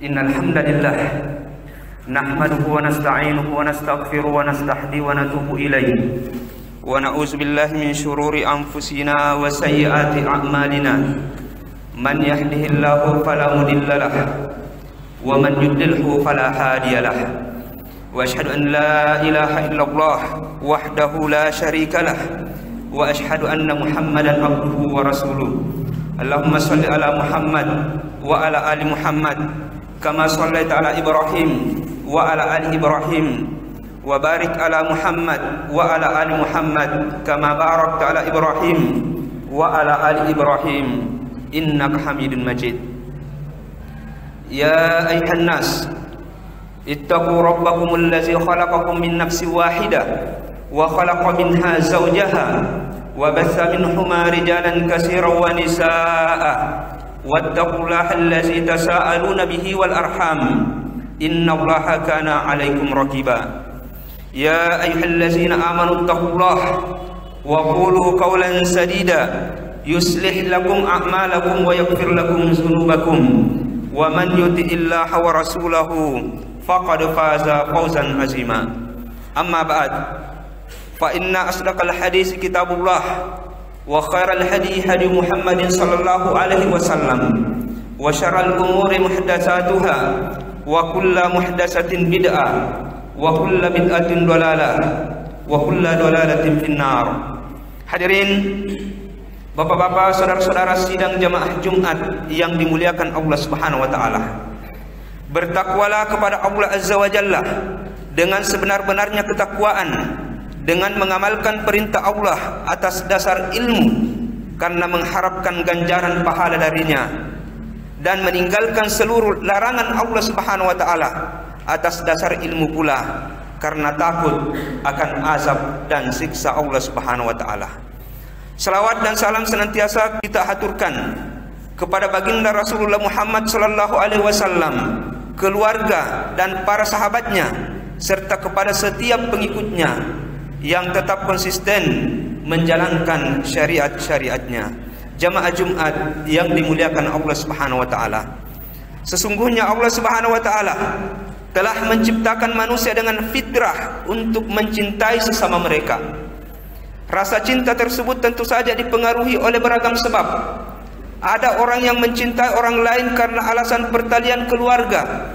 Innal hamdalillah nahmaduhu wa nasta'inuhu wa nastaghfiruhu wa nastahdihi wa natubu ilayhi wa na'udzu billahi min shururi anfusina wa sayyiati a'malina. Man yahdihillahu fala mudilla lahu wa man yudlilhu fala hadiya lahu. Wa asyhadu an la ilaha illallah wahdahu la syarika lahu wa asyhadu anna Muhammadan abduhu wa rasuluh. Allahumma shalli ala Muhammad wa ala ali Muhammad kama shallaita ala Ibrahim wa ala ali Ibrahim wa barik ala Muhammad wa ala ali Muhammad kama barakta ala Ibrahim wa ala ali Ibrahim innaka Hamidun Majid. Ya ayyuhan nas ittaqu rabbakumul ladzi khalaqakum min nafsin wahidah wa khalaqa minha zawjaha wa batha minhuma rijalan katsiran wa nisaa'a wattaqullaha allazi tasaaluna bihi wal arham innallaha kana 'alaikum raqiba. Ya ayyuhallazina amanu taqullaha wa qulu qawlan sadida yuslih lakum a'malakum wa yaghfir lakum dzunubakum wa man yuti'illaha wa rasulahu faqad faza fawzan 'azima. Amma ba'd, fa inna asdaqal hadits kitabullah wa khairal hadi hadi Muhammadin sallallahu alaihi wasallam wa syarral umuri muhdatsatuha wa kullu muhdatsatin bid'ah wa kullu bid'atin dhalalah wa kullu dhalalatin finnar. Hadirin bapak-bapak, saudara-saudara sidang jamaah Jumat yang dimuliakan Allah Subhanahu wa taala. Bertakwalah kepada Allah Azza wa Jalla dengan sebenar-benarnya ketakwaan, dengan mengamalkan perintah Allah atas dasar ilmu karena mengharapkan ganjaran pahala darinya, dan meninggalkan seluruh larangan Allah Subhanahu wa taala atas dasar ilmu pula karena takut akan azab dan siksa Allah Subhanahu wa taala. Salawat dan salam senantiasa kita haturkan kepada baginda Rasulullah Muhammad sallallahu alaihi wasallam, keluarga dan para sahabatnya, serta kepada setiap pengikutnya yang tetap konsisten menjalankan syariat-syariatnya. Jamaah Jumat yang dimuliakan Allah Subhanahu wa taala. Sesungguhnya Allah Subhanahu wa taala telah menciptakan manusia dengan fitrah untuk mencintai sesama mereka. Rasa cinta tersebut tentu saja dipengaruhi oleh beragam sebab. Ada orang yang mencintai orang lain karena alasan pertalian keluarga,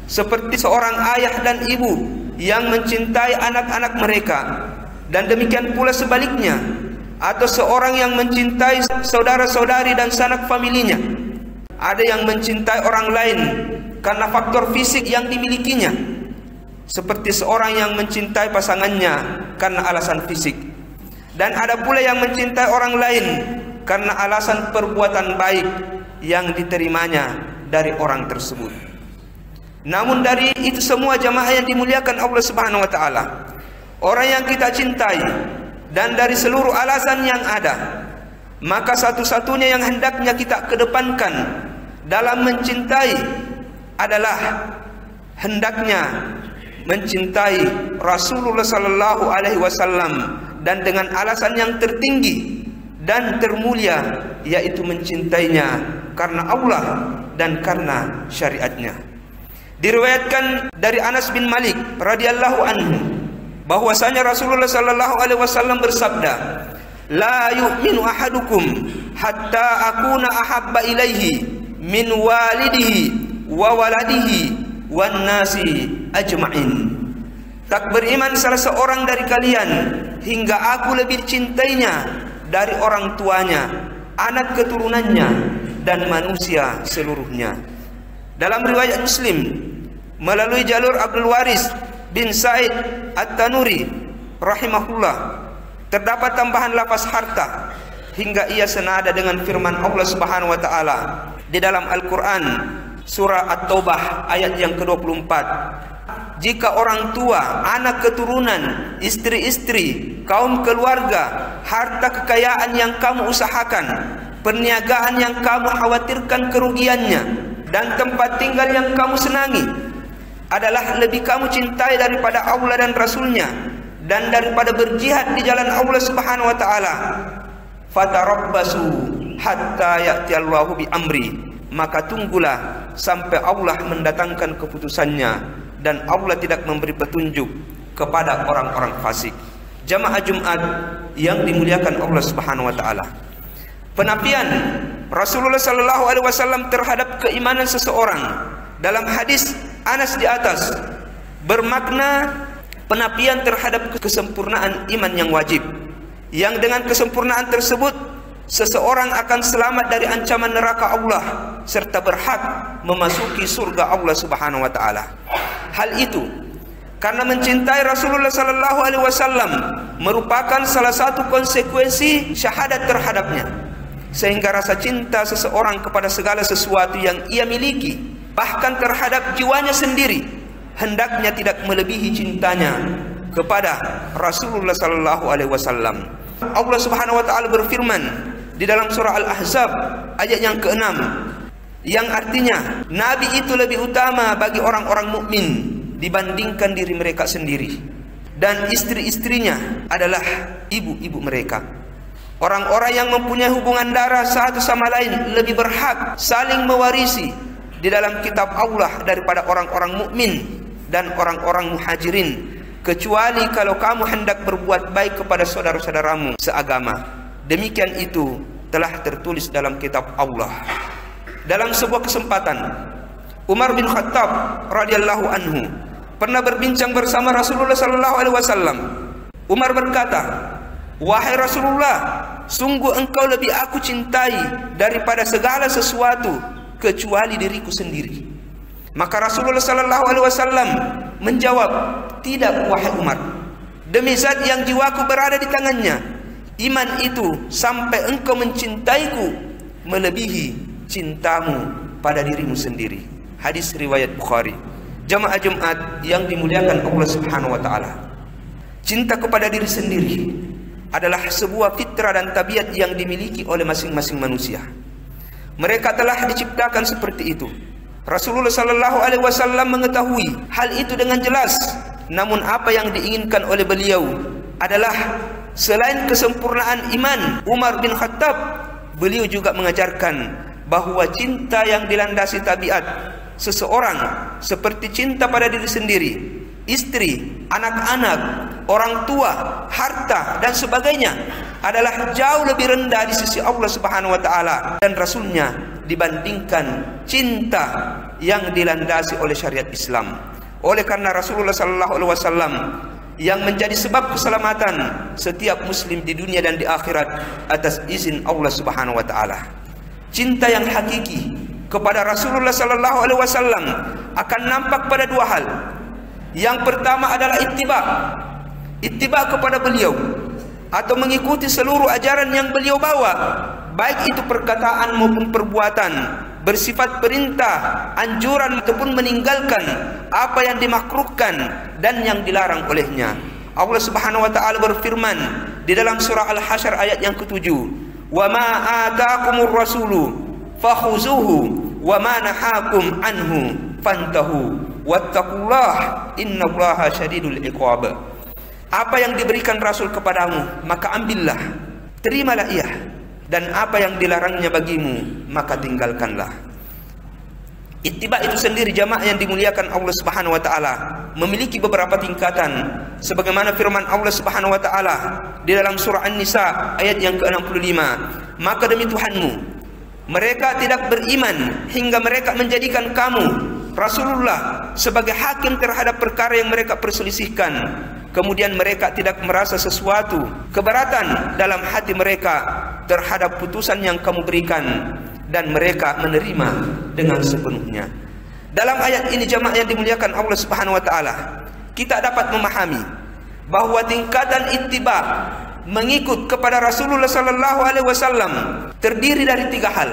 seperti seorang ayah dan ibu yang mencintai anak-anak mereka, dan demikian pula sebaliknya, atau seorang yang mencintai saudara-saudari dan sanak familinya. Ada yang mencintai orang lain karena faktor fisik yang dimilikinya, seperti seorang yang mencintai pasangannya karena alasan fisik. Dan ada pula yang mencintai orang lain karena alasan perbuatan baik yang diterimanya dari orang tersebut. Namun dari itu semua jamaah yang dimuliakan Allah Subhanahu wa taala, orang yang kita cintai dan dari seluruh alasan yang ada, maka satu-satunya yang hendaknya kita kedepankan dalam mencintai adalah hendaknya mencintai Rasulullah sallallahu alaihi wasallam, dan dengan alasan yang tertinggi dan termulia, yaitu mencintainya karena Allah dan karena syariatnya. Diriwayatkan dari Anas bin Malik radhiyallahu anhu bahwasanya Rasulullah sallallahu alaihi wasallam bersabda, "La yu'minu ahadukum hatta akuna ahabba ilaihi min walidihi wa waladihi wan nasi ajma'in." Tak beriman salah seorang dari kalian hingga aku lebih cintainya dari orang tuanya, anak keturunannya, dan manusia seluruhnya. Dalam riwayat Muslim melalui jalur Abdul Waris bin Sa'id At-Tanuri rahimahullah, terdapat tambahan lafaz harta hingga ia senada dengan firman Allah Subhanahu wa taala di dalam Al-Qur'an surah At-Taubah ayat yang ke-24. Jika orang tua, anak keturunan, istri-istri, kaum keluarga, harta kekayaan yang kamu usahakan, perniagaan yang kamu khawatirkan kerugiannya, dan tempat tinggal yang kamu senangi adalah lebih kamu cintai daripada Allah dan Rasulnya, dan daripada berjihad di jalan Allah Subhanahu wa taala, fatarabbasu hatta ya'tiyallahu bi amri, maka tunggulah sampai Allah mendatangkan keputusannya, dan Allah tidak memberi petunjuk kepada orang-orang fasik. Jamaah Jumat yang dimuliakan Allah Subhanahu wa taala. Penafian Rasulullah sallallahu alaihi wasallam terhadap keimanan seseorang dalam hadis Anas di atas bermakna penafian terhadap kesempurnaan iman yang wajib, yang dengan kesempurnaan tersebut seseorang akan selamat dari ancaman neraka Allah serta berhak memasuki surga Allah Subhanahu wa taala. Hal itu karena mencintai Rasulullah sallallahu alaihi wasallam merupakan salah satu konsekuensi syahadat terhadapnya, sehingga rasa cinta seseorang kepada segala sesuatu yang ia miliki, bahkan terhadap jiwanya sendiri, hendaknya tidak melebihi cintanya kepada Rasulullah sallallahu alaihi wasallam. Allah Subhanahu wa taala berfirman di dalam surah Al-Ahzab ayat yang ke-6, yang artinya nabi itu lebih utama bagi orang-orang mukmin dibandingkan diri mereka sendiri, dan istri-istrinya adalah ibu-ibu mereka. Orang-orang yang mempunyai hubungan darah satu sama lain lebih berhak saling mewarisi di dalam kitab Allah daripada orang-orang mukmin dan orang-orang muhajirin, kecuali kalau kamu hendak berbuat baik kepada saudara-saudaramu seagama. Demikian itu telah tertulis dalam kitab Allah. Dalam sebuah kesempatan, Umar bin Khattab radhiyallahu anhu pernah berbincang bersama Rasulullah sallallahu alaihi wasallam. Umar berkata, "Wahai Rasulullah, sungguh engkau lebih aku cintai daripada segala sesuatu kecuali diriku sendiri." Maka Rasulullah sallallahu alaihi wasallam menjawab, "Tidak wahai Umar, demi zat yang jiwaku berada di tangannya, iman itu sampai engkau mencintaiku melebihi cintamu pada dirimu sendiri." Hadis riwayat Bukhari. Jamaah Jumat yang dimuliakan Allah Subhanahu wa taala, cinta kepada diri sendiri adalah sebuah fitrah dan tabiat yang dimiliki oleh masing-masing manusia. Mereka telah diciptakan seperti itu. Rasulullah sallallahu alaihi wasallam mengetahui hal itu dengan jelas. Namun apa yang diinginkan oleh beliau adalah selain kesempurnaan iman Umar bin Khattab, beliau juga mengajarkan bahwa cinta yang dilandasi tabiat seseorang seperti cinta pada diri sendiri, istri, anak-anak, orang tua, harta dan sebagainya adalah jauh lebih rendah di sisi Allah Subhanahu wa taala dan Rasulnya dibandingkan cinta yang dilandasi oleh syariat Islam. Oleh karena Rasulullah sallallahu alaihi wasallam yang menjadi sebab keselamatan setiap muslim di dunia dan di akhirat atas izin Allah Subhanahu wa taala. Cinta yang hakiki kepada Rasulullah sallallahu alaihi wasallam akan nampak pada dua hal. Yang pertama adalah ittiba kepada beliau atau mengikuti seluruh ajaran yang beliau bawa, baik itu perkataan maupun perbuatan, bersifat perintah, anjuran ataupun meninggalkan apa yang dimakruhkan dan yang dilarang olehnya. Allah Subhanahu wa taala berfirman di dalam surah Al-Hasyr ayat yang ke-7, "Wa ma ataakumur rasulu fakhuzuhu wa ma nahakum anhu fantahu wattaqullaha innallaha syadidul iqab." Apa yang diberikan Rasul kepadamu maka ambillah, terimalah ia, dan apa yang dilarangnya bagimu maka tinggalkanlah. Ittiba itu sendiri jamaah yang dimuliakan Allah Subhanahu wa taala memiliki beberapa tingkatan, sebagaimana firman Allah Subhanahu wa taala di dalam surah An-Nisa ayat yang ke-65, "Maka demi Tuhanmu, mereka tidak beriman hingga mereka menjadikan kamu Rasulullah sebagai hakim terhadap perkara yang mereka perselisihkan. Kemudian mereka tidak merasa sesuatu keberatan dalam hati mereka terhadap putusan yang kamu berikan, dan mereka menerima dengan sepenuhnya." Dalam ayat ini jamaah yang dimuliakan Allah Subhanahu wa taala, kita dapat memahami bahwa tingkatan ittiba, mengikut kepada Rasulullah sallallahu alaihi wasallam, terdiri dari tiga hal.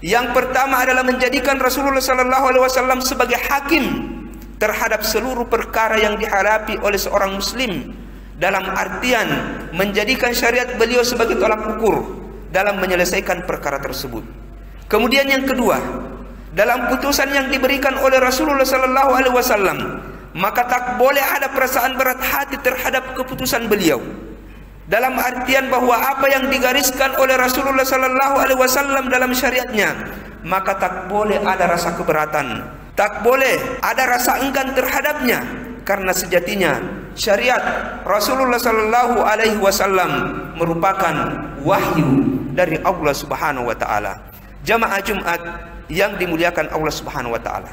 Yang pertama adalah menjadikan Rasulullah sallallahu alaihi wasallam sebagai hakim terhadap seluruh perkara yang dihadapi oleh seorang muslim, dalam artian menjadikan syariat beliau sebagai tolak ukur dalam menyelesaikan perkara tersebut. Kemudian yang kedua, dalam putusan yang diberikan oleh Rasulullah sallallahu alaihi wasallam, maka tak boleh ada perasaan berat hati terhadap keputusan beliau, dalam artian bahwa apa yang digariskan oleh Rasulullah sallallahu alaihi wasallam dalam syariatnya maka tak boleh ada rasa keberatan, tak boleh ada rasa enggan terhadapnya, karena sejatinya syariat Rasulullah sallallahu alaihi wasallam merupakan wahyu dari Allah Subhanahu wa taala. Jamaah Jumat yang dimuliakan Allah Subhanahu wa taala.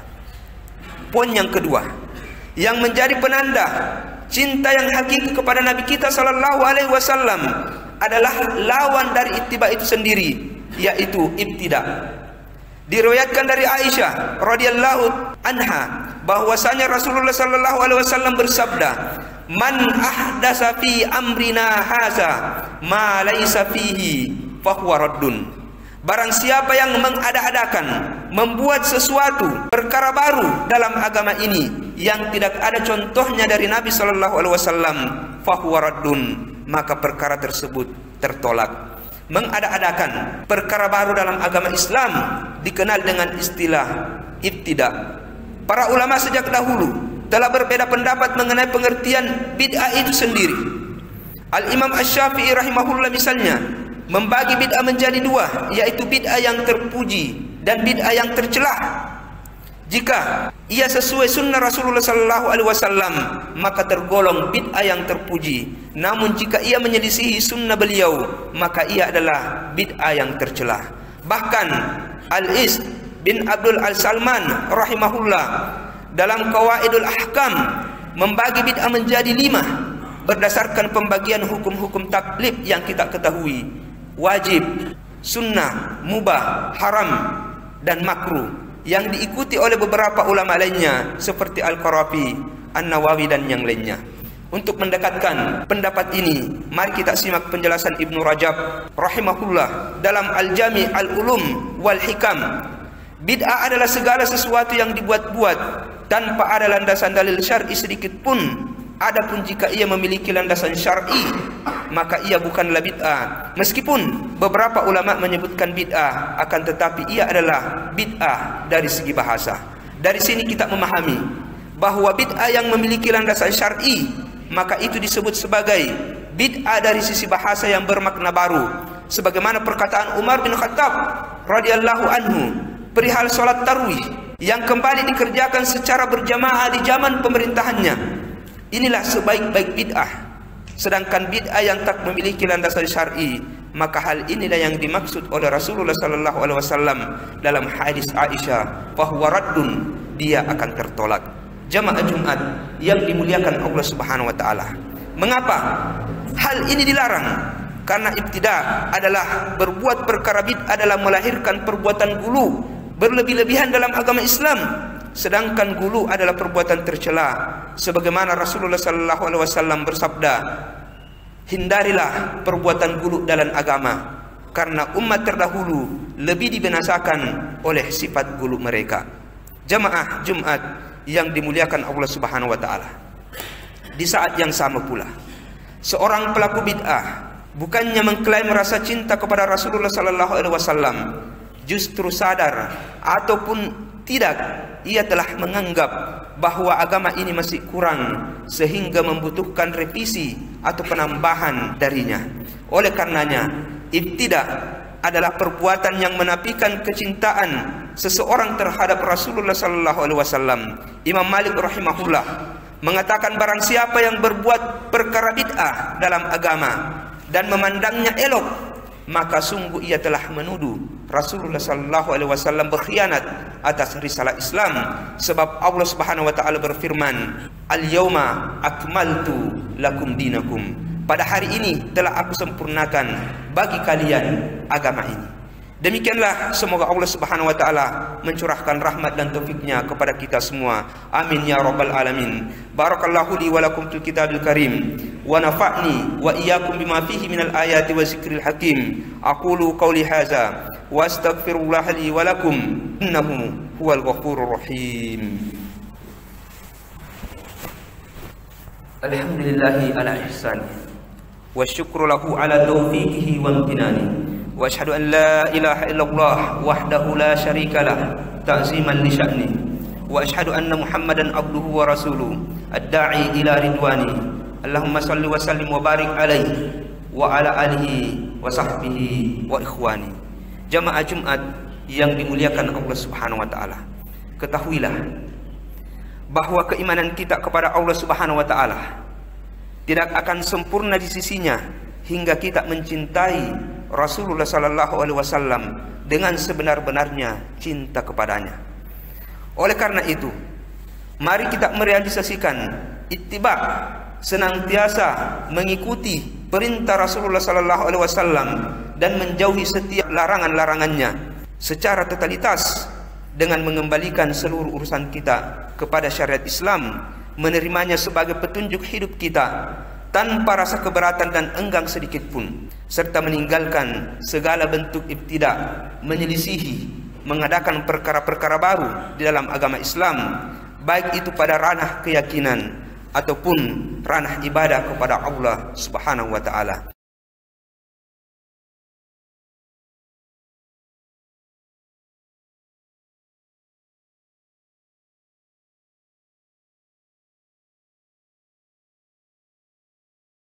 Poin yang kedua, yang menjadi penanda cinta yang hakiki kepada Nabi kita sallallahu alaihi wasallam adalah lawan dari ittiba itu sendiri, yaitu ibtida. Diriwayatkan dari Aisyah radhiyallahu anha bahwasanya Rasulullah sallallahu alaihi wasallam bersabda, "Man ahdasa fi amrina haza ma laisa fihi fahuwa raddun." Barang siapa yang mengada-adakan, membuat sesuatu perkara baru dalam agama ini yang tidak ada contohnya dari Nabi sallallahu alaihi wasallam, fahuwa raddun, maka perkara tersebut tertolak. Mengada-adakan perkara baru dalam agama Islam dikenal dengan istilah ibtida. Para ulama sejak dahulu telah berbeda pendapat mengenai pengertian bid'ah itu sendiri. Al-Imam Asy-Syafi'i rahimahullah misalnya membagi bid'ah menjadi dua, yaitu bid'ah yang terpuji dan bid'ah yang tercelah. Jika ia sesuai sunnah Rasulullah sallallahu alaihi wasallam, maka tergolong bid'ah yang terpuji. Namun jika ia menyelisihi sunnah beliau, maka ia adalah bid'ah yang tercelah. Bahkan Al-Is bin Abdul Al-Salman rahimahullah dalam Qawaidul Ahkam membagi bid'ah menjadi 5 berdasarkan pembagian hukum-hukum taklif yang kita ketahui: wajib, sunnah, mubah, haram, dan makruh, yang diikuti oleh beberapa ulama lainnya seperti Al-Qarafi, An-Nawawi, dan yang lainnya. Untuk mendekatkan pendapat ini, mari kita simak penjelasan Ibnu Rajab rahimahullah dalam Al-Jami' Al-Ulum wal Hikam. Bid'ah adalah segala sesuatu yang dibuat-buat tanpa ada landasan dalil syar'i sedikit pun. Adapun jika ia memiliki landasan syar'i, maka ia bukanlah bid'ah. Meskipun beberapa ulama menyebutkan bid'ah, akan tetapi ia adalah bid'ah dari segi bahasa. Dari sini kita memahami bahwa bid'ah yang memiliki landasan syar'i, maka itu disebut sebagai bid'ah dari sisi bahasa yang bermakna baru. Sebagaimana perkataan Umar bin Khattab radhiyallahu anhu perihal salat tarawih yang kembali dikerjakan secara berjamaah di zaman pemerintahannya. Inilah sebaik-baik bid'ah. Sedangkan bid'ah yang tak memiliki landasan syar'i, maka hal inilah yang dimaksud oleh Rasulullah sallallahu alaihi wasallam dalam hadis Aisyah, fahuwa raddun, dia akan tertolak. Jamaah Jumat yang dimuliakan Allah Subhanahu wa taala. Mengapa hal ini dilarang? Karena ibtida adalah berbuat perkara bid'ah adalah melahirkan perbuatan gulu, berlebih-lebihan dalam agama Islam. Sedangkan gulu adalah perbuatan tercela, sebagaimana Rasulullah sallallahu alaihi wasallam bersabda, hindarilah perbuatan gulu dalam agama, karena umat terdahulu lebih dibinasakan oleh sifat gulu mereka. Jamaah Jumat yang dimuliakan Allah Subhanahu wa taala. Di saat yang sama pula, seorang pelaku bid'ah bukannya mengklaim rasa cinta kepada Rasulullah sallallahu alaihi wasallam, justru sadar ataupun tidak, ia telah menganggap bahwa agama ini masih kurang sehingga membutuhkan revisi atau penambahan darinya. Oleh karenanya, ibtida adalah perbuatan yang menafikan kecintaan seseorang terhadap Rasulullah sallallahu alaihi wasallam. Imam Malik rahimahullah mengatakan, barang siapa yang berbuat perkara bid'ah dalam agama dan memandangnya elok, maka sungguh ia telah menuduh Rasulullah sallallahu alaihi wasallam berkhianat atas risalah Islam. Sebab Allah Subhanahu wa taala berfirman, "Al-yauma akmaltu lakum dinakum." Pada hari ini telah aku sempurnakan bagi kalian agama ini. Demikianlah, semoga Allah Subhanahu wa taala mencurahkan rahmat dan taufiknya kepada kita semua. Amin ya rabbal alamin. Barakallahu li wa lakum fil kitabil karim wa nafa'ni wa iyyakum bima fihi minal ayati wa zikril hakim. Aqulu qawli hadza wa astaghfirullah li wa lakum innahu huwal ghafurur rahim. Alhamdulillahi ala ihsani wa syukru lahu ala taufiqihi wa imtinani. Wa asyhadu an la ilaha illallah wahdahu la syarika lah ta'ziman li sya'ni. Wa asyhadu anna Muhammadan abduhu wa rasuluh ad-da'i ila ridwani. Allahumma salli wa sallim wa barik alaihi wa ala alihi wa sahbihi wa ikhwani. Jamaah Jumat yang dimuliakan Allah Subhanahu wa taala. Ketahuilah bahwa keimanan kita kepada Allah Subhanahu wa taala tidak akan sempurna di sisinya hingga kita mencintai Rasulullah sallallahu alaihi wasallam dengan sebenar-benarnya cinta kepadanya. Oleh karena itu, mari kita merealisasikan ittiba, senantiasa mengikuti perintah Rasulullah sallallahu alaihi wasallam dan menjauhi setiap larangan-larangannya secara totalitas dengan mengembalikan seluruh urusan kita kepada syariat Islam, menerimanya sebagai petunjuk hidup kita tanpa rasa keberatan dan enggan sedikit pun, serta meninggalkan segala bentuk ibtidak, menyelisihi, mengadakan perkara-perkara baru di dalam agama Islam, baik itu pada ranah keyakinan ataupun ranah ibadah kepada Allah Subhanahu wa taala.